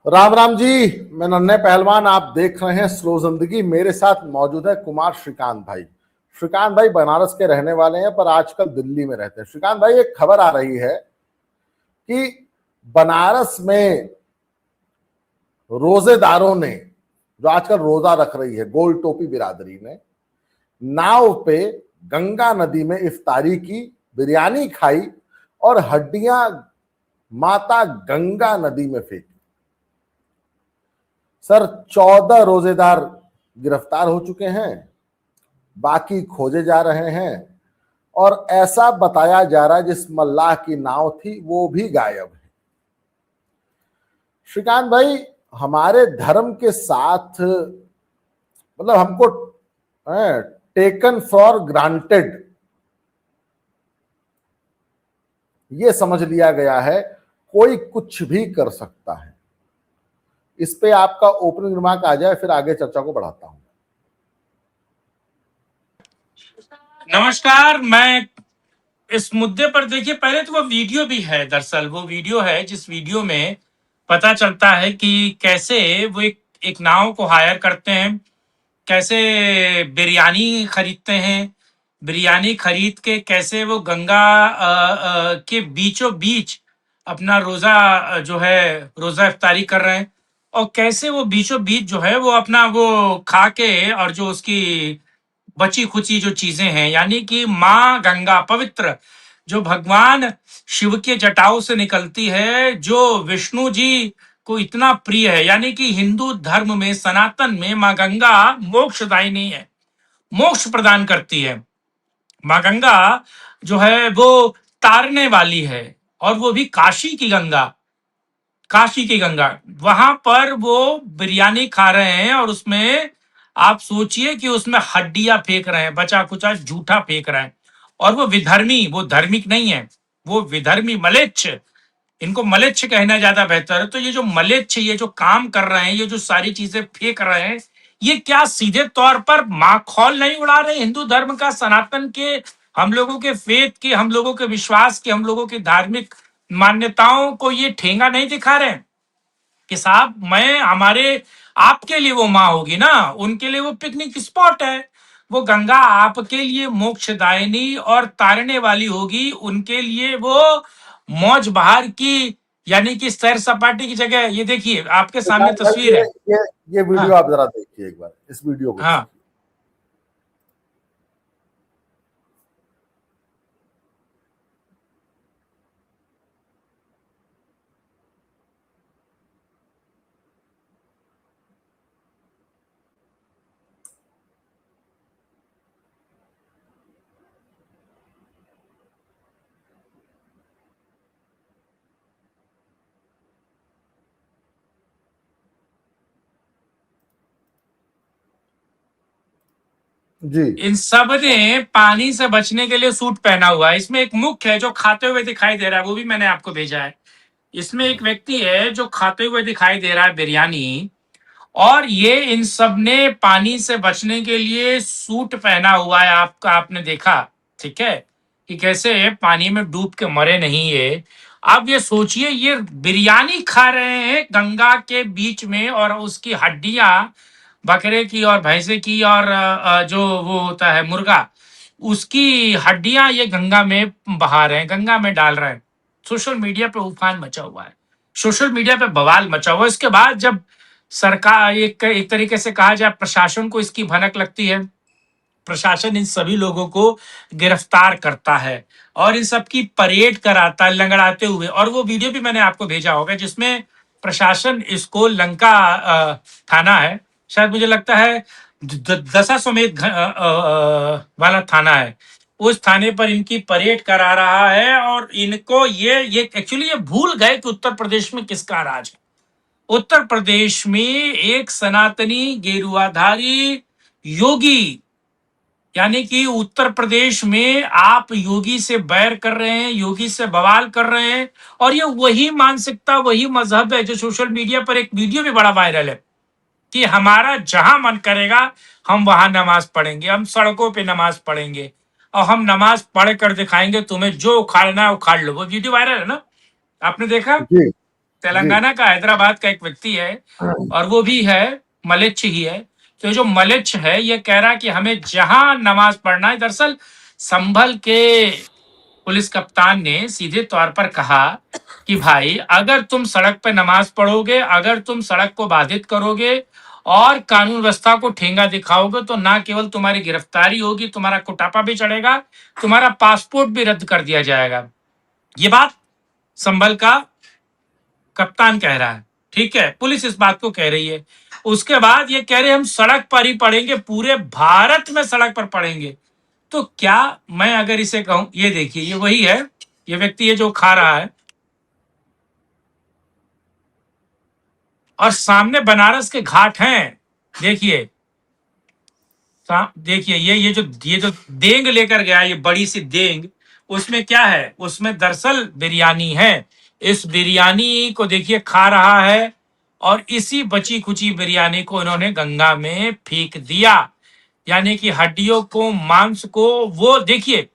राम राम जी। मैं नन्हे पहलवान, आप देख रहे हैं स्लो जिंदगी। मेरे साथ मौजूद है कुमार श्रीकांत भाई। श्रीकांत भाई बनारस के रहने वाले हैं पर आजकल दिल्ली में रहते हैं। श्रीकांत भाई, एक खबर आ रही है कि बनारस में रोजेदारों ने, जो आजकल रोजा रख रही है गोल टोपी बिरादरी ने, नाव पे गंगा नदी में इफ्तारी की, बिरयानी खाई और हड्डियां माता गंगा नदी में फेंकी। सर, 14 रोजेदार गिरफ्तार हो चुके हैं, बाकी खोजे जा रहे हैं और ऐसा बताया जा रहा है जिस मल्लाह की नाव थी वो भी गायब है। श्रीकांत भाई, हमारे धर्म के साथ मतलब हमको टेकन फॉर ग्रांटेड ये समझ लिया गया है, कोई कुछ भी कर सकता है। इस पे आपका ओपनिंग रिमार्क आ जाए, फिर आगे चर्चा को बढ़ाता हूं। नमस्कार। मैं इस मुद्दे पर, देखिए, पहले तो वो वीडियो भी है। दरअसल वो वीडियो है जिस वीडियो में पता चलता है कि कैसे वो एक नाव को हायर करते हैं, कैसे बिरयानी खरीदते हैं, बिरयानी खरीद के कैसे वो गंगा के बीचों बीच अपना रोजा जो है रोजा इफ्तारी कर रहे हैं, और कैसे वो बीचों बीच जो है वो अपना वो खा के, और जो उसकी बची खुची जो चीजें हैं, यानी कि माँ गंगा पवित्र, जो भगवान शिव के जटाओं से निकलती है, जो विष्णु जी को इतना प्रिय है, यानी कि हिंदू धर्म में, सनातन में माँ गंगा मोक्षदायिनी है, मोक्ष प्रदान करती है। माँ गंगा जो है वो तारने वाली है, और वो भी काशी की गंगा। काशी की गंगा, वहां पर वो बिरयानी खा रहे हैं, और उसमें आप सोचिए कि उसमें हड्डियां फेंक रहे हैं, बचा कुचा झूठा फेंक रहे हैं। और वो विधर्मी, वो धार्मिक नहीं है, वो विधर्मी मलेच्छ, इनको मलेच्छ कहना ज्यादा बेहतर है। तो ये जो मलेच्छ, ये जो काम कर रहे हैं, ये जो सारी चीजें फेंक रहे हैं, ये क्या सीधे तौर पर माखौल नहीं उड़ा रहे हिंदू धर्म का, सनातन के, हम लोगों के फेथ के, हम लोगों के विश्वास के, हम लोगों की धार्मिक मान्यताओं को ये ठेंगा नहीं दिखा रहे हैं कि साहब, मैं हमारे आपके लिए वो माँ होगी ना, उनके लिए वो पिकनिक स्पॉट है, वो गंगा आपके लिए मोक्षदायिनी और तारने वाली होगी, उनके लिए वो मौज बहार की, यानी कि सैर सपाटे की जगह। ये देखिए, आपके सामने तस्वीर है। ये वीडियो हाँ आप जरा देखिए, एक बार इस वीडियो को हाँ। देखिए। जी इन सब ने पानी से बचने के लिए सूट पहना हुआ है। इसमें एक मुख्य है जो खाते हुए दिखाई दे रहा है, वो भी मैंने आपको भेजा है। इसमें एक व्यक्ति है जो खाते हुए दिखाई दे रहा है बिरयानी, और ये इन सब ने पानी से बचने के लिए सूट पहना हुआ है। आपने देखा, ठीक है, कि कैसे पानी में डूब के मरे नहीं ये। आप ये सोचिए, ये बिरयानी खा रहे हैं गंगा के बीच में, और उसकी हड्डियां बकरे की और भैंसे की, और जो वो होता है मुर्गा, उसकी हड्डियां ये गंगा में बहा रहे हैं, गंगा में डाल रहे हैं। सोशल मीडिया पे उफान मचा हुआ है, सोशल मीडिया पे बवाल मचा हुआ है। इसके बाद जब सरकार, एक तरीके से कहा जाए, प्रशासन को इसकी भनक लगती है, प्रशासन इन सभी लोगों को गिरफ्तार करता है और इन सब की परेड कराता है लंगड़ाते हुए। और वो वीडियो भी मैंने आपको भेजा होगा जिसमें प्रशासन इसको लंका थाना है, शायद मुझे लगता है दशा समेत वाला थाना है, उस थाने पर इनकी परेड करा रहा है। और इनको ये एक्चुअली ये भूल गए कि उत्तर प्रदेश में किसका राज है। उत्तर प्रदेश में एक सनातनी गेरुआधारी योगी, यानी कि उत्तर प्रदेश में आप योगी से बैर कर रहे हैं, योगी से बवाल कर रहे हैं। और ये वही मानसिकता, वही मजहब है जो सोशल मीडिया पर एक वीडियो भी बड़ा वायरल है कि हमारा जहां मन करेगा हम वहां नमाज पढ़ेंगे, हम सड़कों पे नमाज पढ़ेंगे, और हम नमाज पढ़ कर दिखाएंगे, तुम्हें जो उखाड़ना है उखाड़ लो। वो वीडियो वायरल है ना, आपने देखा? जी जी तेलंगाना का, हैदराबाद का एक व्यक्ति है और वो भी है मलेच्छ ही है। तो ये जो मलेच्छ है ये कह रहा है कि हमें जहां नमाज पढ़ना है। दरअसल संभल के पुलिस कप्तान ने सीधे तौर पर कहा कि भाई अगर तुम सड़क पे नमाज पढ़ोगे, अगर तुम सड़क को बाधित करोगे और कानून व्यवस्था को ठेंगा दिखाओगे तो ना केवल तुम्हारी गिरफ्तारी होगी, तुम्हारा कुटापा भी चढ़ेगा, तुम्हारा पासपोर्ट भी रद्द कर दिया जाएगा। ये बात संभल का कप्तान कह रहा है, ठीक है, पुलिस इस बात को कह रही है। उसके बाद ये कह रहे हैं हम सड़क पर ही पढ़ेंगे, पूरे भारत में सड़क पर पढ़ेंगे। तो क्या मैं अगर इसे कहूं, ये देखिए ये वही है, ये व्यक्ति है जो खा रहा है और सामने बनारस के घाट हैं। देखिए देखिए ये जो देंग लेकर गया, ये बड़ी सी देंग, उसमें क्या है, उसमें दरअसल बिरयानी है। इस बिरयानी को देखिए खा रहा है और इसी बची खुची बिरयानी को इन्होंने गंगा में फेंक दिया। यानी कि हड्डियों को, मांस को, वो देखिए।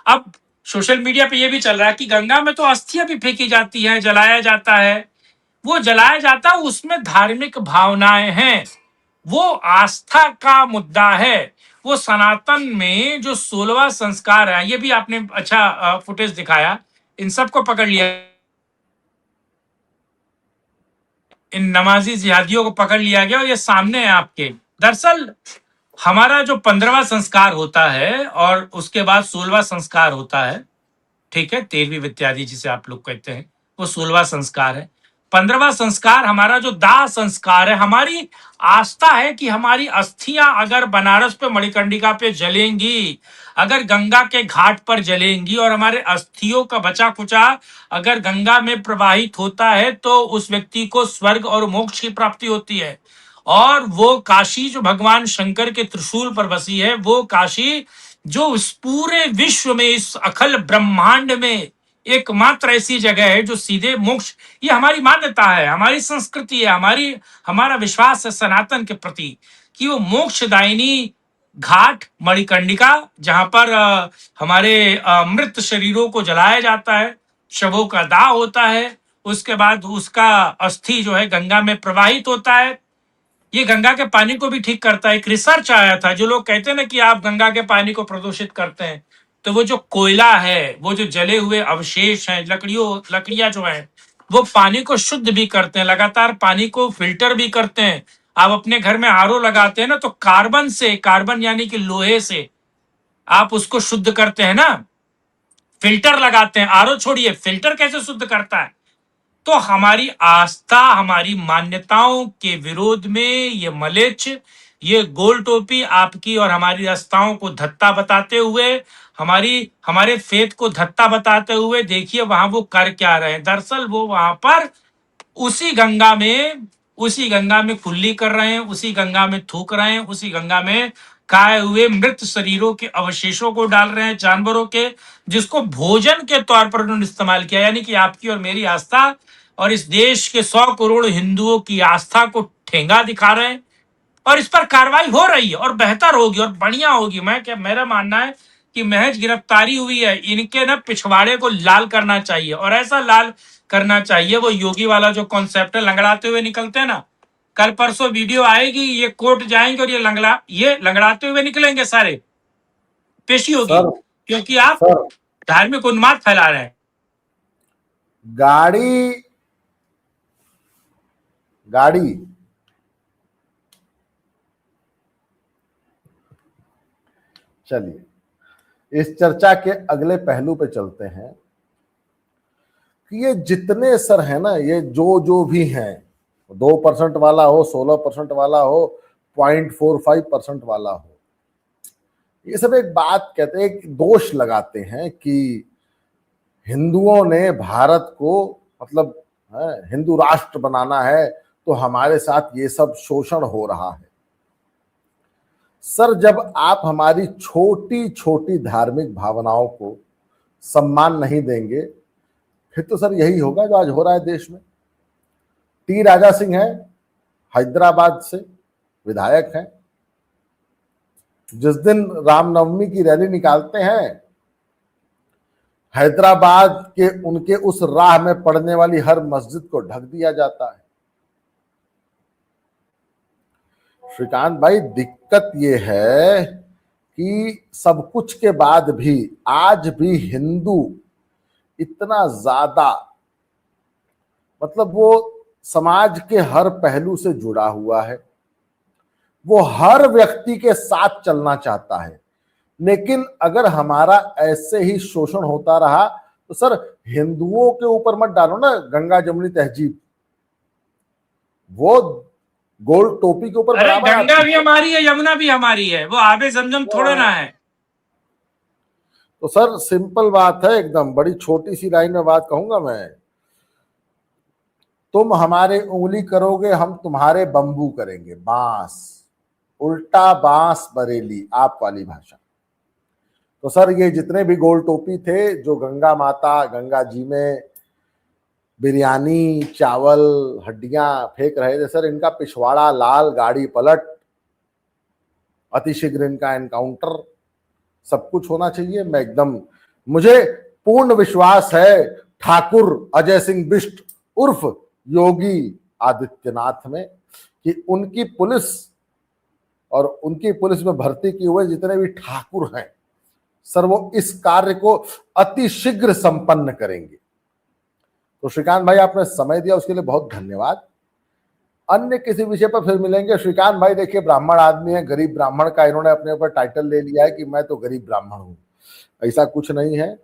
अब सोशल मीडिया पे ये भी चल रहा है कि गंगा में तो अस्थियां भी फेंकी जाती है, जलाया जाता है। वो जलाया जाता है, उसमें धार्मिक भावनाएं हैं, वो आस्था का मुद्दा है। वो सनातन में जो 16वां संस्कार है, ये भी आपने अच्छा फुटेज दिखाया, इन सबको पकड़ लिया, इन नमाजी जिहादियों को पकड़ लिया गया और ये सामने है आपके। दरअसल हमारा जो 15वां संस्कार होता है और उसके बाद 16वां संस्कार होता है, ठीक है, 13वीं इत्यादि जिसे आप लोग कहते हैं, वो 16वां संस्कार है। 15वां संस्कार हमारा जो दाह संस्कार है, हमारी आस्था है कि हमारी अस्थियां अगर बनारस पे मणिकर्णिका पे जलेंगी, अगर गंगा के घाट पर जलेंगी और हमारे अस्थियों का बचा कुचा अगर गंगा में प्रवाहित होता है तो उस व्यक्ति को स्वर्ग और मोक्ष की प्राप्ति होती है। और वो काशी जो भगवान शंकर के त्रिशूल पर बसी है, वो काशी जो इस पूरे विश्व में, इस अखल ब्रह्मांड में एकमात्र ऐसी जगह है जो सीधे मोक्ष, ये हमारी मान्यता है, हमारी संस्कृति है, हमारा विश्वास है सनातन के प्रति कि वो मोक्षदायिनी घाट मणिकर्णिका, जहां पर हमारे मृत शरीरों को जलाया जाता है, शवों का दाह होता है, उसके बाद उसका अस्थि जो है गंगा में प्रवाहित होता है। ये गंगा के पानी को भी ठीक करता है। एक रिसर्च आया था, जो लोग कहते हैं ना कि आप गंगा के पानी को प्रदूषित करते हैं, तो वो जो कोयला है, वो जो जले हुए अवशेष हैं, लकड़ियां जो हैं, वो पानी को शुद्ध भी करते हैं, लगातार पानी को फिल्टर भी करते हैं। आप अपने घर में आरओ लगाते हैं ना, तो कार्बन यानी कि लोहे से आप उसको शुद्ध करते हैं ना, फिल्टर लगाते हैं। आरओ छोड़िए, फिल्टर कैसे शुद्ध करता है? तो हमारी आस्था, हमारी मान्यताओं के विरोध में ये मलेच्छ, ये गोल टोपी आपकी और हमारी आस्थाओं को धत्ता बताते हुए, हमारे फेथ को धत्ता बताते हुए, देखिए वहां वो कर क्या रहे हैं। दरअसल वो वहां पर उसी गंगा में कुल्ली कर रहे हैं, उसी गंगा में थूक रहे हैं, उसी गंगा में खाए हुए मृत शरीरों के अवशेषों को डाल रहे हैं, जानवरों के, जिसको भोजन के तौर पर उन्होंने इस्तेमाल किया। यानी कि आपकी और मेरी आस्था और इस देश के 100 करोड़ हिंदुओं की आस्था को ठेंगा दिखा रहे हैं। और इस पर कार्रवाई हो रही है और बेहतर होगी और बढ़िया होगी। मेरा मानना है कि महज गिरफ्तारी हुई है, इनके ना पिछवाड़े को लाल करना चाहिए, और ऐसा लाल करना चाहिए, वो योगी वाला जो कॉन्सेप्ट है, लंगड़ाते हुए निकलते हैं ना, कल परसों वीडियो आएगी, ये कोर्ट जाएंगे और ये लंगड़ाते हुए निकलेंगे, सारे पेशी होगी, सर। क्योंकि आप सर, धार्मिक उन्माद फैला रहे हैं। गाड़ी गाड़ी चलिए इस चर्चा के अगले पहलू पे चलते हैं कि ये जितने सर है ना, ये जो भी हैं, 2% वाला हो, 16% वाला हो, 0.45% वाला हो, ये सब एक बात कहते हैं, एक दोष लगाते हैं कि हिंदुओं ने भारत को मतलब हिंदू राष्ट्र बनाना है, तो हमारे साथ ये सब शोषण हो रहा है। सर, जब आप हमारी छोटी छोटी धार्मिक भावनाओं को सम्मान नहीं देंगे, फिर तो सर यही होगा जो आज हो रहा है देश में। टी राजा सिंह है, हैदराबाद से विधायक हैं, जिस दिन रामनवमी की रैली निकालते हैं हैदराबाद के उनके उस राह में पड़ने वाली हर मस्जिद को ढक दिया जाता है। श्रीकांत भाई, दिक्कत ये है कि सब कुछ के बाद भी आज भी हिंदू इतना ज्यादा, मतलब वो समाज के हर पहलू से जुड़ा हुआ है, वो हर व्यक्ति के साथ चलना चाहता है। लेकिन अगर हमारा ऐसे ही शोषण होता रहा तो सर हिंदुओं के ऊपर मत डालो ना गंगा जमुनी तहजीब, वो गोल टोपी के ऊपर अरे बराबर गंगा आती भी है। हमारी है, यमुना भी हमारी है, वो आबे जमजम थोड़े ना है। तो सर सिंपल बात है एकदम, बड़ी छोटी सी लाइन में बात कहूंगा मैं, तुम हमारे उंगली करोगे हम तुम्हारे बंबू करेंगे, बांस, उल्टा बांस बरेली, आप वाली भाषा। तो सर ये जितने भी गोल टोपी थे जो गंगा माता, गंगा जी में बिरयानी, चावल, हड्डियां फेंक रहे थे, सर इनका पिछवाड़ा लाल, गाड़ी पलट, अतिशीघ्र इनका एनकाउंटर, सब कुछ होना चाहिए। मैं एकदम, मुझे पूर्ण विश्वास है ठाकुर अजय सिंह बिष्ट उर्फ योगी आदित्यनाथ में कि उनकी पुलिस और उनकी पुलिस में भर्ती किए हुए जितने भी ठाकुर हैं सर, वो इस कार्य को अति शीघ्र संपन्न करेंगे। तो श्रीकांत भाई आपने समय दिया उसके लिए बहुत धन्यवाद। अन्य किसी विषय पर फिर मिलेंगे। श्रीकांत भाई देखिए ब्राह्मण आदमी है, गरीब ब्राह्मण का इन्होंने अपने ऊपर टाइटल ले लिया है कि मैं तो गरीब ब्राह्मण हूं, ऐसा कुछ नहीं है।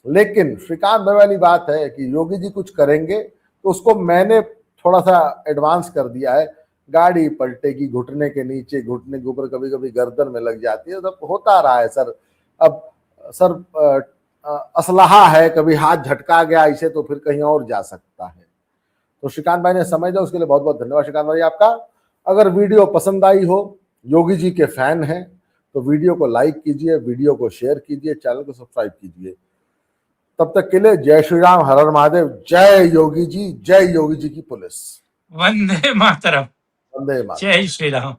लेकिन श्रीकांत भाई वाली बात है कि योगी जी कुछ करेंगे तो उसको मैंने थोड़ा सा एडवांस कर दिया है, गाड़ी पलटेगी, घुटने के नीचे, घुटने के ऊपर, कभी कभी गर्दन में लग जाती है, सब होता रहा है सर। अब सर असलहा है, कभी हाथ झटका गया इसे तो फिर कहीं और जा सकता है। तो श्रीकांत भाई ने समझ दिया उसके लिए बहुत बहुत धन्यवाद श्रीकांत भाई आपका। अगर वीडियो पसंद आई हो, योगी जी के फैन हैं तो वीडियो को लाइक कीजिए, वीडियो को शेयर कीजिए, चैनल को सब्सक्राइब कीजिए। तब तक के लिए जय श्री राम, हर हर महादेव, जय योगी जी, जय योगी जी की पुलिस, वंदे मातरम, वंदे मातरम। जय श्री राम।